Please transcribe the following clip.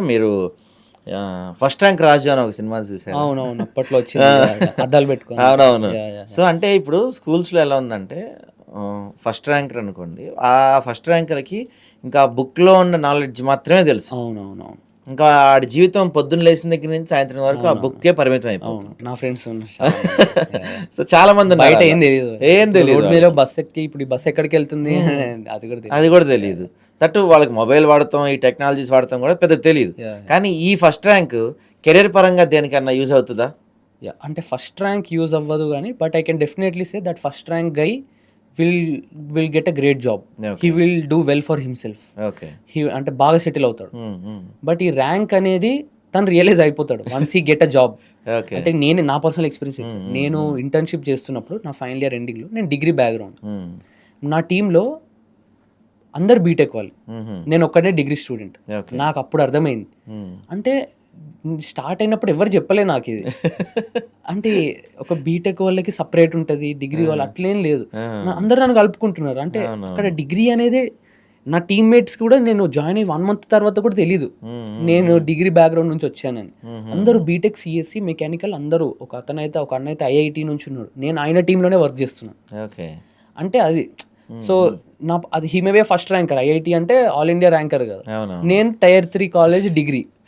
మీరు first rank రాజు అని ఒక సినిమా చూసారు. అవునవును. అప్పట్లో వచ్చింది. అద్దాలు పెట్టుకొని. అవునవును. యాహ్! యాహ్! సో అంటే ఇప్పుడు స్కూల్స్లో ఎలా ఉందంటే ఫస్ట్ ర్యాంకర్ అనుకోండి, ఆ ఫస్ట్ ర్యాంకర్కి ఇంకా బుక్లో ఉన్న నాలెడ్జ్ మాత్రమే తెలుసు. అవునవునవును. ఇంకా ఆడి జీవితం పొద్దున్న లేచిన దగ్గర నుంచి సాయంత్రం వరకు ఆ బుక్కే పరిమితం అవును. అయిపోతుంది. నా ఫ్రెండ్స్ ఉన్నారు చాలా మంది. యాహ్! యాహ్! సో చాలా మంది ఉన్నారు బయట అలా. ఏం తెలీదు. ఏం ఇప్పుడు తెలియదు రోడ్ మీద వాళ్ళకి. బస్ ఎక్కి ఇప్పుడు ఈ బస్ ఎక్కడికెళ్తుంది అది కూడా తెలీదు. అది కూడా తెలియదు. దట్టు వాళ్ళకి మొబైల్ వాడతాం, ఈ టెక్నాలజీస్ వాడతాం కూడా పెద్ద తెలియదు. యాహ్! కానీ ఈ ఫస్ట్ ర్యాంక్ కెరీర్ పరంగా దేనికన్నా యూజ్ అవుతుందా? యాహ్! అంటే ఫస్ట్ ర్యాంక్ యూజ్ అవ్వదు గానీ, but I can definitely say that first rank guy will get a great job. He will do well for himself. Okay. అంటే బాగా సెటిల్ అవుతాడు. బట్ ఈ ర్యాంక్ అనేది తను రియలైజ్ అయిపోతాడు once he get a job. Okay. అంటే నా personal experience నేను ఇంటర్న్షిప్ చేస్తున్నప్పుడు నా ఫైనల్ ఇయర్ ఎండింగ్లో నేను డిగ్రీ బ్యాక్గ్రౌండ్. నా టీంలో అందరు బీటెక్ వాళ్ళు, నేను ఒక్కడే డిగ్రీ స్టూడెంట్. ఓకే. నాకు అప్పుడు అర్థమైంది. అంటే స్టార్ట్ అయినప్పుడు ఎవరు చెప్పలే నాకు ఇది. అంటే ఒక బీటెక్ వాళ్ళకి సపరేట్ ఉంటుంది, డిగ్రీ వాళ్ళు అట్లేం లేదు. అందరు నన్ను కలుపుకుంటున్నారు. అంటే అక్కడ డిగ్రీ అనేది నా టీమ్మేట్స్ కూడా నేను జాయిన్ అయ్యి 1 month తర్వాత కూడా తెలీదు నేను డిగ్రీ బ్యాక్గ్రౌండ్ నుంచి వచ్చానని. అందరూ బీటెక్, సిఎస్సి, మెకానికల్ అందరూ. ఒక అన్న అయితే ఐఐటి నుంచి ఉన్నాడు. నేను ఆయన టీంలోనే వర్క్ చేస్తున్నాను. ఓకే. అంటే అది సో అది he may be first ranker. IIT అంటే ఆల్ ఇండియా ర్యాంకర్ కదా. అవును. నేను టైర్ 3 కాలేజ్ డిగ్రీ.